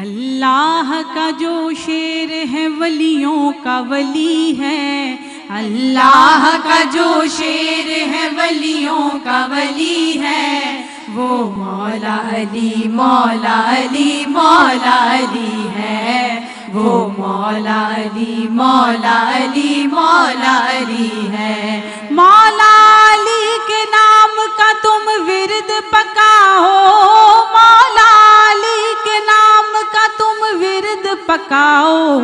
اللہ کا جو شیر ہے ولیوں کا ولی ہے، اللہ کا جو شیر ہے ولیوں کا ولی ہے، وہ مولا علی مولا علی مولا علی ہے، وہ مولا علی مولا علی مولا علی ہے۔ مولا علی کے نام کا تم ورد پکاؤ، مولا علی کے نام کا تم ورد پکاؤ،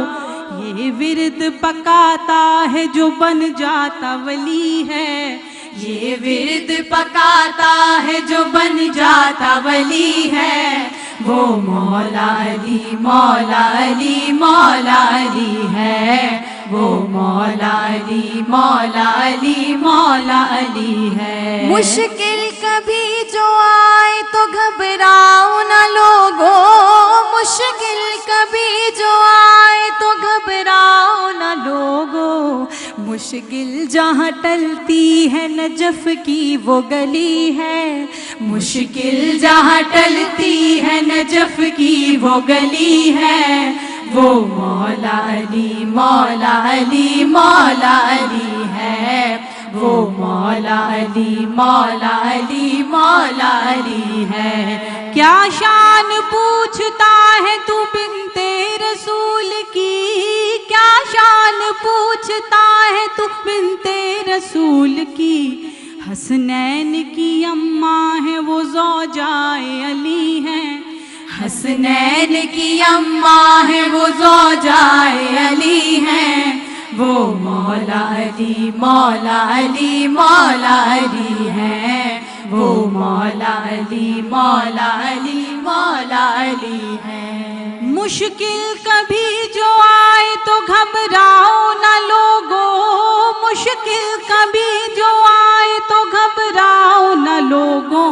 یہ ورد پکاتا ہے جو بن جاتا ولی ہے، یہ ورد پکاتا ہے جو بن جاتا ولی ہے، وہ مولا علی مولا علی مولا علی ہے، وہ مولا علی مولا علی مولا علی ہے۔ مشکل کبھی جو آئے تو گھبراؤ نہ لوگو، مشکل کبھی جو آئے تو گھبراؤ نہ لوگو، مشکل جہاں ٹلتی ہے نجف کی وہ گلی ہے، مشکل جہاں ٹلتی ہے نجف کی وہ گلی ہے، وہ مولا علی مولا علی مولا علی ہے، وہ مولا علی مولا علی مولا علی ہے۔ کیا شان پوچھتا ہے تو بنتے رسول کی، کیا شان پوچھتا ہے تو بنتے رسول کی، حسنین کی اماں ہے وہ زوجائے علی ہیں، حسنین کی اماں ہے وہ زوجائے علی ہیں، وہ مولا علی مولا علی مولا علی ہے، وہ مولا علی مولا علی مولا علی ہے۔ مشکل کبھی جو آئے تو گھبراؤ نہ لوگو، مشکل کبھی جو آئے تو گھبراؤ نہ لوگوں،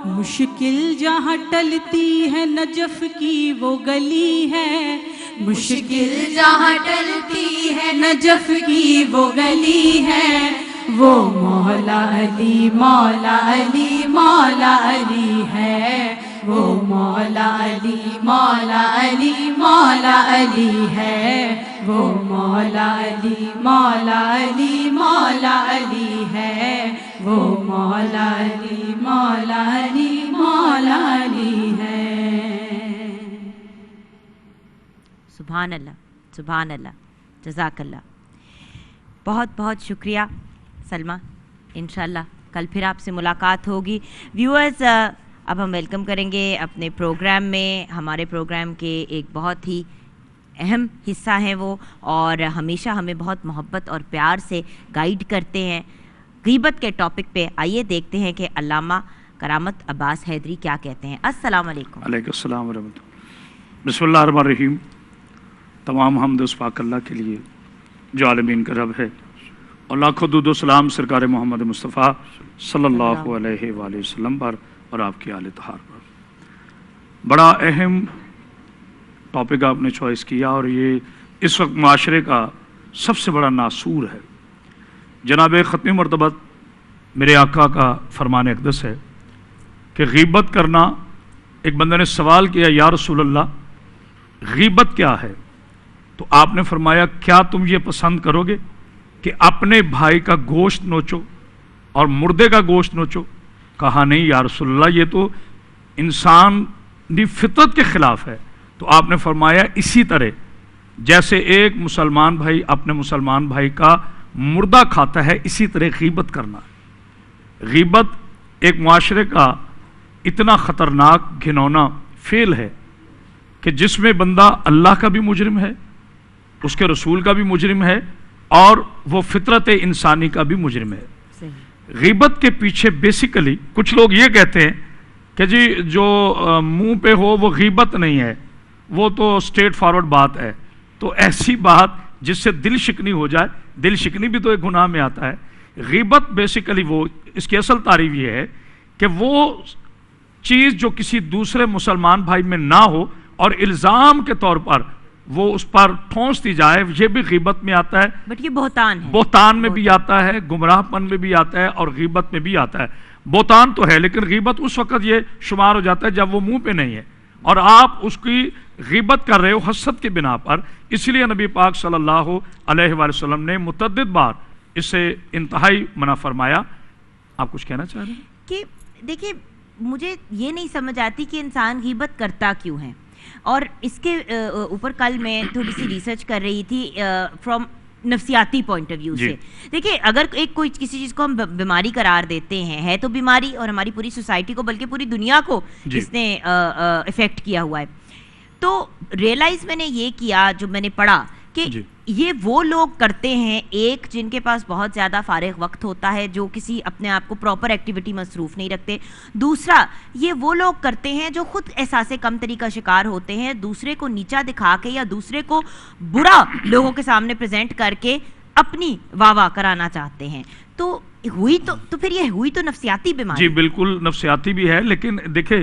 مشکل جہاں ٹلتی ہے نجف کی وہ گلی ہے، مشکل جہاں ٹلتی ہے نجف کی وہ گلی ہے، وہ مولا علی مولا علی مولا علی ہے، وہ مولا علی مولا علی مولا علی ہے، وہ مولا علی مولا علی مولا علی ہے، وہ مولا علی مولا علی مولا علی ہے۔ سبحان اللہ سبحان اللہ، جزاک اللہ، بہت بہت شکریہ سلمیٰ، انشاءاللہ کل پھر آپ سے ملاقات ہوگی۔ ویورز، اب ہم ویلکم کریں گے اپنے پروگرام میں، ہمارے پروگرام کے ایک بہت ہی اہم حصہ ہیں وہ، اور ہمیشہ ہمیں بہت محبت اور پیار سے گائیڈ کرتے ہیں غیبت کے ٹاپک پہ۔ آئیے دیکھتے ہیں کہ علامہ کرامت عباس حیدری کیا کہتے ہیں۔ السلام علیکم۔ علیکم السلام ورحمۃ اللہ۔ بسم اللہ الرحمن الرحیم۔ تمام حمد اس پاک اللہ کے لیے جو عالمین کا رب ہے، اور لاکھوں درود و سلام سرکار محمد مصطفیٰ صلی اللہ علیہ وآلہ وسلم پر اور آپ کی آل طہار پر۔ بڑا اہم ٹاپک آپ نے چوائس کیا، اور یہ اس وقت معاشرے کا سب سے بڑا ناسور ہے۔ جناب ختمی مرتبہ میرے آقا کا فرمان اقدس ہے کہ غیبت کرنا، ایک بندے نے سوال کیا یا رسول اللہ غیبت کیا ہے؟ تو آپ نے فرمایا کیا تم یہ پسند کرو گے کہ اپنے بھائی کا گوشت نوچو اور مردے کا گوشت نوچو؟ کہا نہیں یا رسول اللہ، یہ تو انسانی فطرت کے خلاف ہے۔ تو آپ نے فرمایا اسی طرح جیسے ایک مسلمان بھائی اپنے مسلمان بھائی کا مردہ کھاتا ہے، اسی طرح غیبت کرنا۔ غیبت ایک معاشرے کا اتنا خطرناک گھنونا فعل ہے کہ جس میں بندہ اللہ کا بھی مجرم ہے، اس کے رسول کا بھی مجرم ہے، اور وہ فطرت انسانی کا بھی مجرم ہے۔ غیبت کے پیچھے بیسیکلی کچھ لوگ یہ کہتے ہیں کہ جی جو منہ پہ ہو وہ غیبت نہیں ہے، وہ تو اسٹریٹ فارورڈ بات ہے۔ تو ایسی بات جس سے دل شکنی ہو جائے، دل شکنی بھی تو ایک گناہ میں آتا ہے۔ غیبت بیسیکلی وہ، اس کی اصل تعریف یہ ہے کہ وہ چیز جو کسی دوسرے مسلمان بھائی میں نہ ہو اور الزام کے طور پر وہ اس پر ٹھونس دی جائے، یہ بھی غیبت میں آتا ہے۔ بٹ یہ بہتان ہے، بہتان میں بھی آتا ہے، گمراہ پن میں بھی آتا ہے، اور غیبت میں بھی آتا ہے۔ بہتان تو ہے، لیکن غیبت اس وقت یہ شمار ہو جاتا ہے جب وہ منہ پہ نہیں ہے، اور آپ اس کی غیبت کر رہے ہو حسد کی بنا پر، اس لیے نبی پاک صلی اللہ علیہ وآلہ وسلم نے متعدد بار اسے انتہائی منع فرمایا. آپ کچھ کہنا چاہ رہے ہیں؟ کہ دیکھیے مجھے یہ نہیں سمجھ آتی کہ انسان غیبت کرتا کیوں ہے، اور اس کے اوپر کل میں تھوڑی سی ریسرچ کر رہی تھی فرام نفسیاتی پوائنٹ آف ویو سے. دیکھیے اگر کوئی کسی چیز کو ہم بیماری قرار دیتے ہیں، ہے تو بیماری، اور ہماری پوری سوسائٹی کو بلکہ پوری دنیا کو اس نے افیکٹ کیا ہوا ہے. تو ریئلائز میں نے یہ کیا جو میں نے پڑھا کہ یہ وہ لوگ کرتے ہیں، ایک جن کے پاس بہت زیادہ فارغ وقت ہوتا ہے، جو کسی اپنے آپ کو پراپر ایکٹیویٹی مصروف نہیں رکھتے. دوسرا یہ وہ لوگ کرتے ہیں جو خود احساس کمتری کا شکار ہوتے ہیں، دوسرے کو نیچا دکھا کے یا دوسرے کو برا لوگوں کے سامنے پریزنٹ کر کے اپنی واہ واہ کرانا چاہتے ہیں. تو ہوئی تو پھر یہ ہوئی تو نفسیاتی بیماری. جی بالکل نفسیاتی بھی ہے، لیکن دیکھیں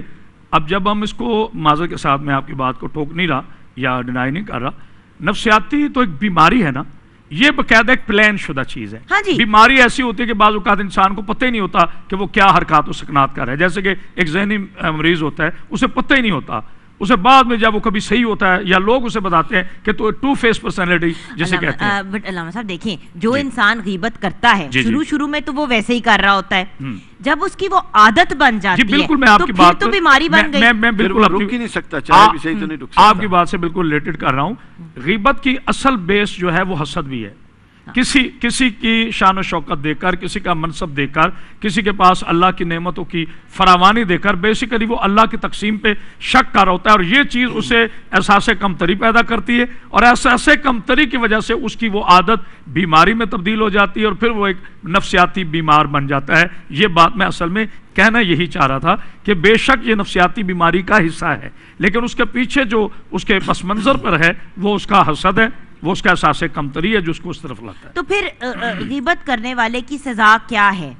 اب جب ہم اس کو معذرت کے ساتھ، میں آپ کی بات کو ٹوک نہیں رہا یا ڈینائی نہیں کر رہا، نفسیاتی تو ایک بیماری ہے نا، یہ باقاعدہ ایک پلان شدہ چیز ہے. بیماری ایسی ہوتی ہے کہ بعض اوقات انسان کو پتہ ہی نہیں ہوتا کہ وہ کیا حرکات و سکنات کر رہا ہے. جیسے کہ ایک ذہنی مریض ہوتا ہے، اسے پتہ ہی نہیں ہوتا، اسے بعد میں جب وہ کبھی صحیح ہوتا ہے یا لوگ اسے بتاتے ہیں کہ تو ٹو فیس پرسنالٹی جسے کہتے ہیں. بٹ علامہ صاحب دیکھیں، جو انسان غیبت کرتا ہے شروع میں تو وہ ویسے ہی کر رہا ہوتا ہے، جب اس کی وہ عادت بن جاتی ہے تو پھر تو بیماری بن گئی. میں بالکل رک ہی نہیں سکتا، چاہے بھی صحیح تو نہیں رک سکتا. آپ کی بات سے بالکل ریلیٹڈ کر رہا ہوں. غیبت کی اصل بیس جو ہے وہ حسد بھی ہے. کسی کی شان و شوکت دیکھ کر، کسی کا منصب دیکھ کر، کسی کے پاس اللہ کی نعمتوں کی فراوانی دیکھ کر بیسیکلی وہ اللہ کی تقسیم پہ شک کر ہوتا ہے، اور یہ چیز اسے احساس کمتری پیدا کرتی ہے، اور احساس کمتری کی وجہ سے اس کی وہ عادت بیماری میں تبدیل ہو جاتی ہے، اور پھر وہ ایک نفسیاتی بیمار بن جاتا ہے. یہ بات میں اصل میں کہنا یہی چاہ رہا تھا کہ بے شک یہ نفسیاتی بیماری کا حصہ ہے، لیکن اس کے پیچھے جو اس کے پس منظر پر ہے وہ اس کا حسد ہے، وہ اس کا احساس کمتری ہے جو اس کو اس طرف لاتا ہے. تو پھر غیبت کرنے والے کی سزا کیا ہے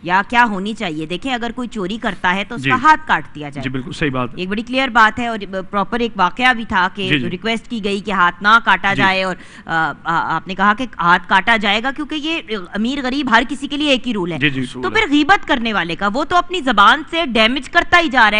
یا کیا ہونی چاہیے؟ دیکھیں اگر کوئی چوری کرتا ہے تو اس کا ہاتھ کاٹ دیا جائے. جی بالکل صحیح بات ہے، ایک بڑی کلیئر بات ہے، اور پراپر ایک واقعہ بھی تھا کہ ریکویسٹ کی گئی کہ ہاتھ نہ کاٹا جائے، اور آپ نے کہا کہ ہاتھ کاٹا جائے گا کیونکہ یہ امیر غریب ہر کسی کے لیے ایک ہی رول ہے. تو پھر غیبت کرنے والے کا وہ تو اپنی زبان سے ڈیمیج کرتا ہی جا رہا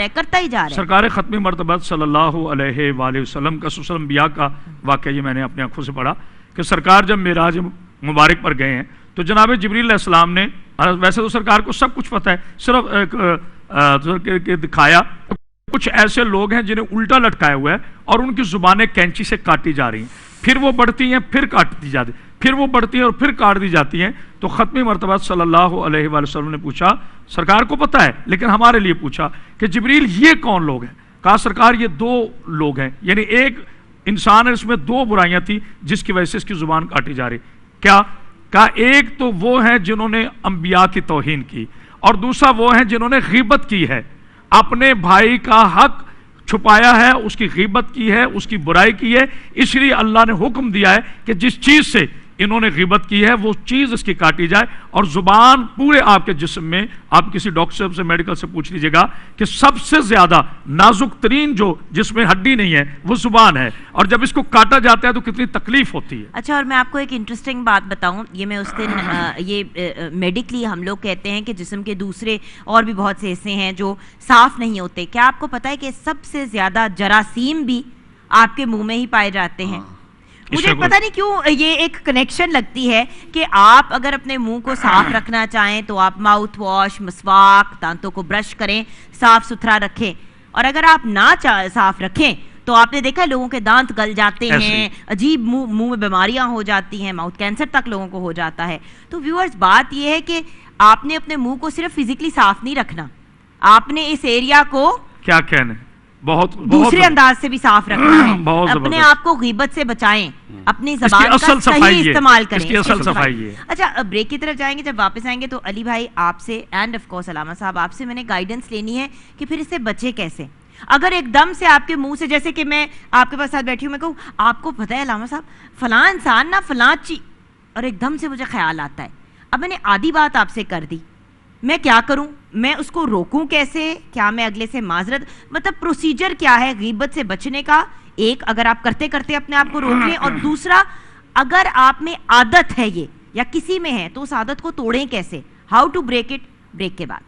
ہے. سرکار ختمی مرتبہ صلی اللہ علیہ وآلہ وسلم کا سلسلہ انبیاء کا واقعہ یہ میں نے اپنی آنکھوں سے پڑھا کہ سرکار جب معراج مبارک پر گئے ہیں تو جناب جبریل علیہ السلام نے، ویسے تو سرکار کو سب کچھ پتہ ہے، صرف دکھایا کچھ ایسے لوگ ہیں جنہیں الٹا لٹکایا ہوا ہے اور ان کی زبانیں کینچی سے کاٹی جا رہی ہیں، پھر وہ بڑھتی ہیں، پھر کاٹتی جاتی ہیں، پھر وہ بڑھتی ہیں اور پھر کاٹ دی جاتی ہیں. تو ختمی مرتبہ صلی اللہ علیہ وآلہ وسلم نے پوچھا، سرکار کو پتہ ہے لیکن ہمارے لیے پوچھا کہ جبریل یہ کون لوگ ہیں؟ کہا سرکار یہ دو لوگ ہیں، یعنی ایک انسان ہے، اس میں دو برائیاں تھیں جس کی وجہ سے اس کی زبان کاٹی جا رہی. کیا؟ کہا ایک تو وہ ہیں جنہوں نے انبیاء کی توہین کی، اور دوسرا وہ ہیں جنہوں نے غیبت کی ہے، اپنے بھائی کا حق چھپایا ہے، اس کی غیبت کی ہے، اس کی برائی کی ہے. اس لیے اللہ نے حکم دیا ہے کہ جس چیز سے انہوں نے غیبت کی ہے وہ چیز اس کی کاٹی جائے. اور زبان پورے آپ کے جسم میں، آپ کسی ڈاکٹر صاحب سے میڈیکل سے پوچھ لیجئے گا کہ سب سے زیادہ نازک ترین جو جس میں ہڈی نہیں ہے وہ زبان ہے، اور جب اس کو کاٹا جاتا ہے تو کتنی تکلیف ہوتی ہے. اچھا، اور میں آپ کو ایک انٹرسٹنگ بات بتاؤں، یہ میں اس دن یہ میڈیکلی ہم لوگ کہتے ہیں کہ جسم کے دوسرے اور بھی بہت سے حصے ہیں جو صاف نہیں ہوتے. کیا آپ کو پتہ ہے کہ سب سے زیادہ جراثیم بھی آپ کے منہ میں ہی پائے جاتے ہیں؟ مجھے پتہ نہیں کیوں یہ ایک کنیکشن لگتی ہے کہ آپ اگر اپنے منہ کو صاف رکھنا چاہیں تو آپ ماؤتھ واش، مسواک، دانتوں کو برش کریں، صاف ستھرا رکھیں، اور اگر آپ نہ صاف رکھیں تو آپ نے دیکھا لوگوں کے دانت گل جاتے ہیں، عجیب منہ میں بیماریاں ہو جاتی ہیں، ماؤتھ کینسر تک لوگوں کو ہو جاتا ہے. تو ویورز بات یہ ہے کہ آپ نے اپنے منہ کو صرف فزیکلی صاف نہیں رکھنا، آپ نے اس ایریا کو کیا کہنے بہت دوسرے انداز سے بھی صاف رکھنا ہے. اپنے آپ کو غیبت سے بچائیں، اپنی زبان کا صحیح استعمال کریں. اس کی اصل صفائی ہے. اچھا، بریک کی طرف جائیں گے، جب واپس آئیں گے تو علی بھائی آپ سے اینڈ آف کورس علامہ صاحب آپ سے میں نے گائیڈنس لینی ہے کہ پھر اس سے بچے کیسے. اگر ایک دم سے آپ کے منہ سے، جیسے کہ میں آپ کے پاس ساتھ بیٹھی ہوں، میں کہوں آپ کو پتہ ہے علامہ صاحب فلاں انسان نا فلاں اور ایک دم سے مجھے خیال آتا ہے، اب میں نے آدھی بات آپ سے کر دی، میں کیا کروں؟ میں اس کو روکوں کیسے؟ کیا میں اگلے سے معذرت، مطلب پروسیجر کیا ہے غیبت سے بچنے کا؟ ایک، اگر آپ کرتے کرتے اپنے آپ کو روک لیں، اور دوسرا اگر آپ میں عادت ہے یہ یا کسی میں ہے تو اس عادت کو توڑیں کیسے؟ How to break it? Break کے بعد.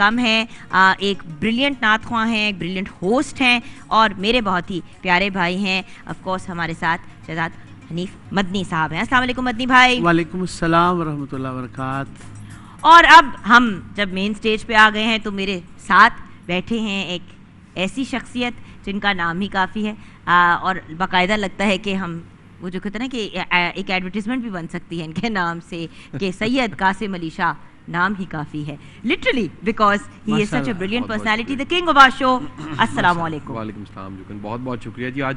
کم ہیں، ایک بریلینٹ نعت خواں ہیں، ایک بریلینٹ ہوسٹ ہیں اور میرے بہت ہی پیارے بھائی ہیں. آف کورس ہمارے ساتھ شہزاد حنیف مدنی صاحب ہیں. السلام علیکم مدنی بھائی. وعلیکم السلام ورحمۃ اللہ وبرکاتہ. اور اب ہم جب مین سٹیج پہ آ گئے ہیں تو میرے ساتھ بیٹھے ہیں ایک ایسی شخصیت جن کا نام ہی کافی ہے اور باقاعدہ لگتا ہے کہ ہم وہ جو کہتے ہیں نا کہ ایک ایڈورٹیزمنٹ بھی بن سکتی ہے ان کے نام سے کہ سید قاسم علی شاہ نام ہی کافی ہے literally because he is such a brilliant personality the king of our show. السلام علیکم. وعلیکم السلام جوکن بہت بہت شکریہ جی. آج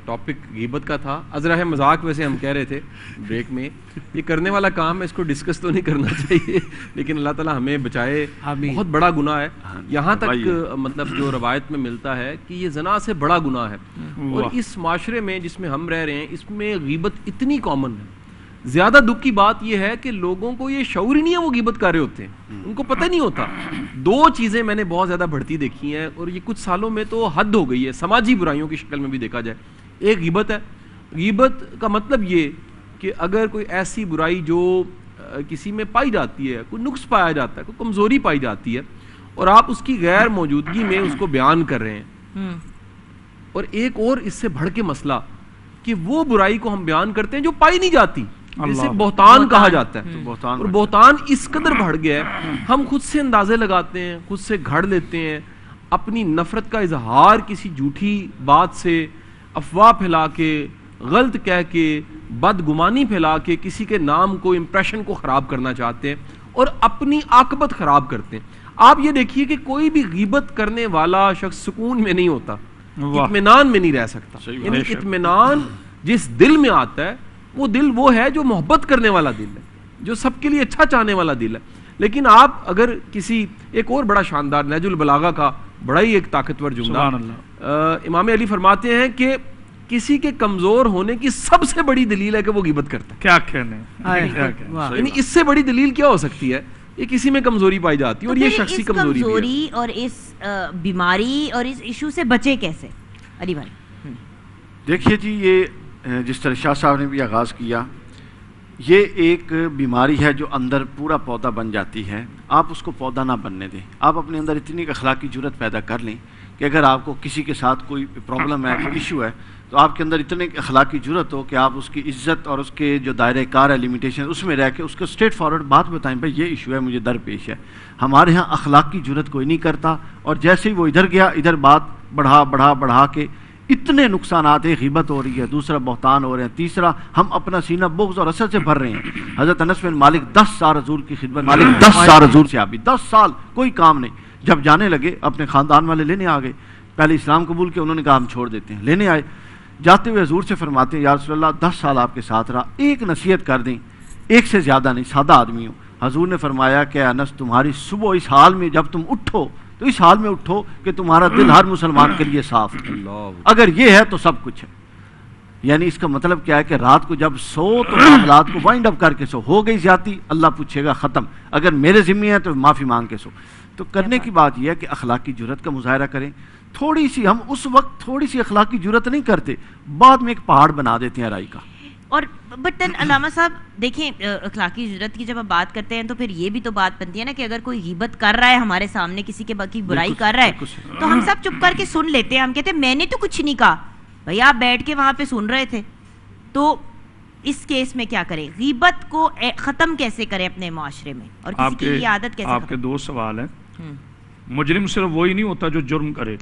ٹاپک غیبت کا تھا. ازرہ مذاق ویسے ہم کہہ رہے تھے بریک میں یہ کرنے والا کام ہے اس کو ڈسکس تو نہیں کرنا چاہیے لیکن اللہ تعالیٰ ہمیں بچائے. بہت بڑا گناہ ہے. یہاں تک مطلب جو روایت میں ملتا ہے کہ یہ زنا سے بڑا گناہ ہے اور اس معاشرے میں جس میں ہم رہ رہے ہیں اس میں غیبت اتنی کامن ہے. زیادہ دکھ کی بات یہ ہے کہ لوگوں کو یہ شعور ہی نہیں ہے وہ غیبت کر رہے ہوتے ہیں. ان کو پتہ نہیں ہوتا. دو چیزیں میں نے بہت زیادہ بڑھتی دیکھی ہیں اور یہ کچھ سالوں میں تو حد ہو گئی ہے سماجی برائیوں کی شکل میں بھی دیکھا جائے. ایک غیبت ہے. غیبت کا مطلب یہ کہ اگر کوئی ایسی برائی جو کسی میں پائی جاتی ہے, کوئی نقص پایا جاتا ہے, کوئی کمزوری پائی جاتی ہے اور آپ اس کی غیر موجودگی میں اس کو بیان کر رہے ہیں. اور ایک اور اس سے بڑھ کے مسئلہ کہ وہ برائی کو ہم بیان کرتے ہیں جو پائی نہیں جاتی, جسے بہتان کہا جاتا ہے. اور بہتان اس قدر بڑھ گیا ہے ہم خود سے اندازے لگاتے ہیں, خود سے گھڑ لیتے ہیں, اپنی نفرت کا اظہار کسی جھوٹی بات سے, افواہ پھیلا کے, غلط کہہ کے, بدگمانی پھیلا کے کسی کے نام کو, امپریشن کو خراب کرنا چاہتے ہیں اور اپنی عاقبت خراب کرتے ہیں. آپ یہ دیکھیے کہ کوئی بھی غیبت کرنے والا شخص سکون میں نہیں ہوتا, اطمینان میں نہیں رہ سکتا. یعنی اطمینان جس دل میں آتا ہے وہ دل وہ ہے جو محبت کرنے والا دل ہے, جو سب کے لیے اچھا چاہنے والا دل ہے. لیکن آپ اگر کسی ایک اور بڑا شاندار نہج البلاغہ کا بڑا ہی ایک طاقتور جملہ, امام علی فرماتے ہیں کہ کسی کے کمزور ہونے کی سب سے بڑی دلیل ہے کہ وہ غیبت کرتا ہے. کیا کہنے, یعنی اس سے بڑی دلیل کیا ہو سکتی ہے؟ یہ کسی میں کمزوری پائی جاتی ہے اور یہ شخصی کمزوری بھی ہے. اور اس بیماری اور اس ایشو سے بچے کیسے علی بھائی؟ دیکھیے جی, یہ جس طرح شاہ صاحب نے بھی آغاز کیا, یہ ایک بیماری ہے جو اندر پورا پودا بن جاتی ہے. آپ اس کو پودا نہ بننے دیں. آپ اپنے اندر اتنی اخلاقی جرت پیدا کر لیں کہ اگر آپ کو کسی کے ساتھ کوئی پرابلم ہے, کوئی ایشو ہے, تو آپ کے اندر اتنے اخلاقی جرت ہو کہ آپ اس کی عزت اور اس کے جو دائرہ کار ہے, لمیٹیشن, اس میں رہ کے اس کو اسٹریٹ فارورڈ بات بتائیں, بھائی یہ ایشو ہے, مجھے درپیش ہے. ہمارے ہاں اخلاقی جرت کوئی نہیں کرتا اور جیسے ہی وہ ادھر گیا ادھر بات بڑھا کے اتنے نقصانات. ایک غیبت ہو رہی ہے, دوسرا بہتان ہو رہے ہیں, تیسرا ہم اپنا سینہ بغض اور حسد سے بھر رہے ہیں. حضرت انس بن مالک 10 سال حضور کی خدمت, مالک 10 سال حضور سے آبی, 10 سال کوئی کام نہیں. جب جانے لگے اپنے خاندان والے لینے آ گئے, پہلے اسلام قبول کیا, انہوں نے کہا ہم چھوڑ دیتے ہیں. لینے آئے, جاتے ہوئے حضور سے فرماتے ہیں یا رسول اللہ 10 سال آپ کے ساتھ رہا, ایک نصیحت کر دیں, ایک سے زیادہ نہیں, سادہ آدمی ہوں. حضور نے فرمایا کہ انس تمہاری صبح اس حال میں جب تم اٹھو تو اس حال میں اٹھو کہ تمہارا دل ہر مسلمان کے لیے صاف ہے. اگر یہ ہے تو سب کچھ ہے. یعنی اس کا مطلب کیا ہے کہ رات کو جب سو تو معاملات کو وائنڈ اپ کر کے سو. ہو گئی زیادتی, اللہ پوچھے گا, ختم. اگر میرے ذمہ ہے تو معافی مانگ کے سو. تو کرنے کی بات یہ ہے کہ اخلاقی جرت کا مظاہرہ کریں. تھوڑی سی ہم اس وقت تھوڑی سی اخلاقی جرت نہیں کرتے, بعد میں ایک پہاڑ بنا دیتے ہیں رائی کا. اور بٹ دین علامہ صاحب دیکھیں, اخلاقی جرت کی جب ہم بات کرتے ہیں تو پھر یہ بھی تو بات بنتی ہے نا کہ اگر کوئی غیبت کر رہا ہے ہمارے سامنے, کسی کے باقی برائی کر رہا ہے, تو ہم سب چپ کر کے سن لیتے ہیں. ہم کہتے ہیں میں نے تو کچھ نہیں کہا. بھائی آپ بیٹھ کے وہاں پہ سن رہے تھے. تو اس کیس میں کیا کریں, غیبت کو ختم کیسے کریں اپنے معاشرے میں, اور کسی کی یہ عادت کیسے؟ آپ کے 2 سوال ہیں. مجرم صرف وہی نہیں ہوتا جو جرم کرے,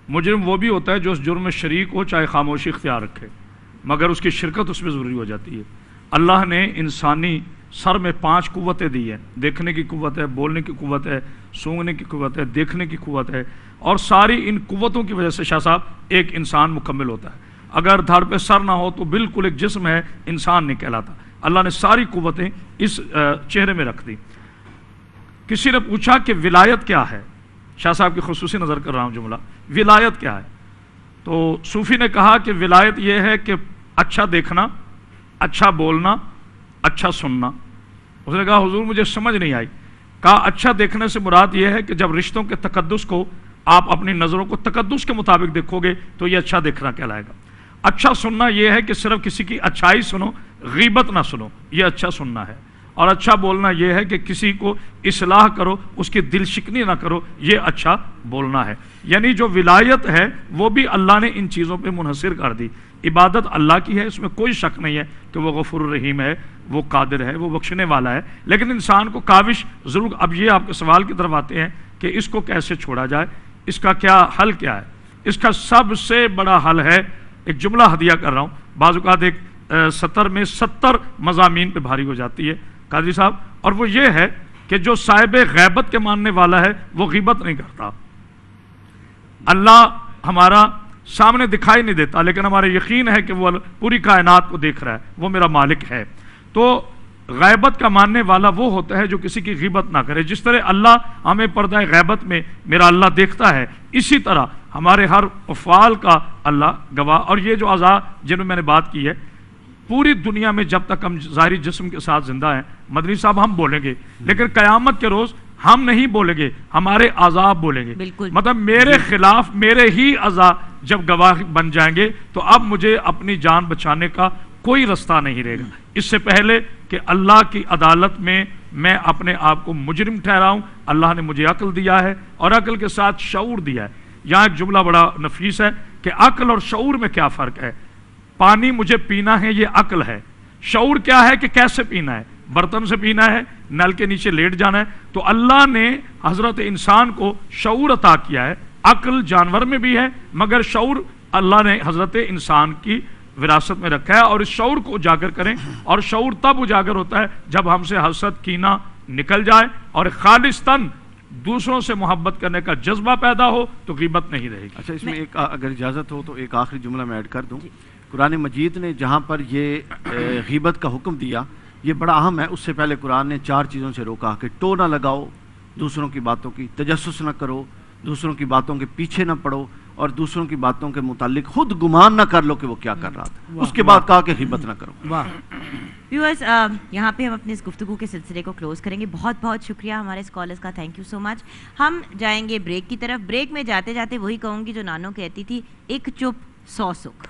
مجرم وہ بھی ہوتا ہے جو اس جرم میں شریک ہو, چاہے خاموشی اختیار رکھے, مگر اس کی شرکت اس میں ضروری ہو جاتی ہے. اللہ نے انسانی سر میں 5 قوتیں دی ہیں. دیکھنے کی قوت ہے, بولنے کی قوت ہے, سونگنے کی قوت ہے, دیکھنے کی قوت ہے, اور ساری ان قوتوں کی وجہ سے شاہ صاحب ایک انسان مکمل ہوتا ہے. اگر دھڑ پہ سر نہ ہو تو بالکل ایک جسم ہے, انسان نہیں کہلاتا. اللہ نے ساری قوتیں اس چہرے میں رکھ دی. کسی نے پوچھا کہ ولایت کیا ہے, شاہ صاحب کی خصوصی نظر کر رہا ہوں جملہ, ولایت کیا ہے؟ تو صوفی نے کہا کہ ولایت یہ ہے کہ اچھا دیکھنا, اچھا بولنا, اچھا سننا. اس نے کہا حضور مجھے سمجھ نہیں آئی. کہا اچھا دیکھنے سے مراد یہ ہے کہ جب رشتوں کے تقدس کو آپ اپنی نظروں کو تقدس کے مطابق دیکھو گے تو یہ اچھا دیکھنا کہلائے گا. اچھا سننا یہ ہے کہ صرف کسی کی اچھائی سنو, غیبت نہ سنو, یہ اچھا سننا ہے. اور اچھا بولنا یہ ہے کہ کسی کو اصلاح کرو، اس کی دل شکنی نہ کرو، یہ اچھا بولنا ہے۔ یعنی جو ولایت ہے وہ بھی اللہ نے ان چیزوں پہ منحصر کر دی۔ عبادت اللہ کی ہے، اس میں کوئی شک نہیں ہے کہ وہ غفور الرحیم ہے، وہ قادر ہے، وہ بخشنے والا ہے، لیکن انسان کو کاوش ضرور۔ اب یہ آپ کے سوال کی طرف آتے ہیں کہ اس کو کیسے چھوڑا جائے، اس کا کیا حل کیا ہے؟ اس کا سب سے بڑا حل ہے، ایک جملہ ہدیہ کر رہا ہوں، بعض اوقات ایک سطر میں 70 مضامین پہ بھاری ہو جاتی ہے قاضی صاحب، اور وہ یہ ہے کہ جو صاحب غیبت کے ماننے والا ہے وہ غیبت نہیں کرتا۔ اللہ ہمارا سامنے دکھائی نہیں دیتا، لیکن ہمارا یقین ہے کہ وہ پوری کائنات کو دیکھ رہا ہے، وہ میرا مالک ہے۔ تو غیبت کا ماننے والا وہ ہوتا ہے جو کسی کی غیبت نہ کرے۔ جس طرح اللہ ہمیں پردہ غیبت میں میرا اللہ دیکھتا ہے، اسی طرح ہمارے ہر افعال کا اللہ گواہ۔ اور یہ جو اعضاء جن میں نے بات کی ہے، پوری دنیا میں جب تک ہم ظاہری جسم کے ساتھ زندہ ہیں، مدنی صاحب ہم بولیں گے، لیکن قیامت کے روز ہم نہیں بولیں گے، ہمارے اعضاء بولیں گے۔ مطلب میرے خلاف میرے ہی اعضاء جب گواہ بن جائیں گے تو اب مجھے اپنی جان بچانے کا کوئی رستہ نہیں رہے گا۔ اس سے پہلے کہ اللہ کی عدالت میں اپنے آپ کو مجرم ٹھہراؤں، اللہ نے مجھے عقل دیا ہے اور عقل کے ساتھ شعور دیا ہے۔ یہاں ایک جملہ بڑا نفیس ہے کہ عقل اور شعور میں کیا فرق ہے۔ پانی مجھے پینا ہے، یہ عقل ہے۔ شعور کیا ہے کہ کیسے پینا ہے، برتن سے پینا ہے، نل کے نیچے لیٹ جانا ہے۔ تو اللہ نے حضرت انسان کو شعور عطا کیا ہے۔ عقل جانور میں بھی ہے، مگر شعور اللہ نے حضرت انسان کی وراثت میں رکھا ہے، اور اس شعور کو اجاگر کریں۔ اور شعور تب اجاگر ہوتا ہے جب ہم سے حسد کینہ نکل جائے اور خالصتاً دوسروں سے محبت کرنے کا جذبہ پیدا ہو تو غیبت نہیں رہے گی۔ اچھا، اس میں ایک اگر اجازت ہو تو ایک آخری جملہ میں ایڈ کر دوں۔ قرآن مجید نے جہاں پر یہ غیبت کا حکم دیا، یہ بڑا اہم ہے۔ اس سے پہلے قرآن نے 4 چیزوں سے روکا کہ ٹو نہ لگاؤ دوسروں کی باتوں کی، تجسس نہ کرو، دوسروں کی باتوں کے پیچھے نہ پڑو، اور دوسروں کی باتوں کے متعلق خود گمان نہ کر لو کہ وہ کیا کر رہا تھا۔ اس کے بعد کہا کہ غیبت نہ کرو۔ ویورز، یہاں پہ ہم اپنے اس گفتگو کے سلسلے کو کلوز کریں گے۔ بہت بہت شکریہ ہمارے اسکالرز کا، تھینک یو سو مچ۔ ہم جائیں گے بریک کی طرف۔ بریک میں جاتے جاتے وہی کہوں گی جو نانو کہتی تھی، ایک چپ 100 سکھ۔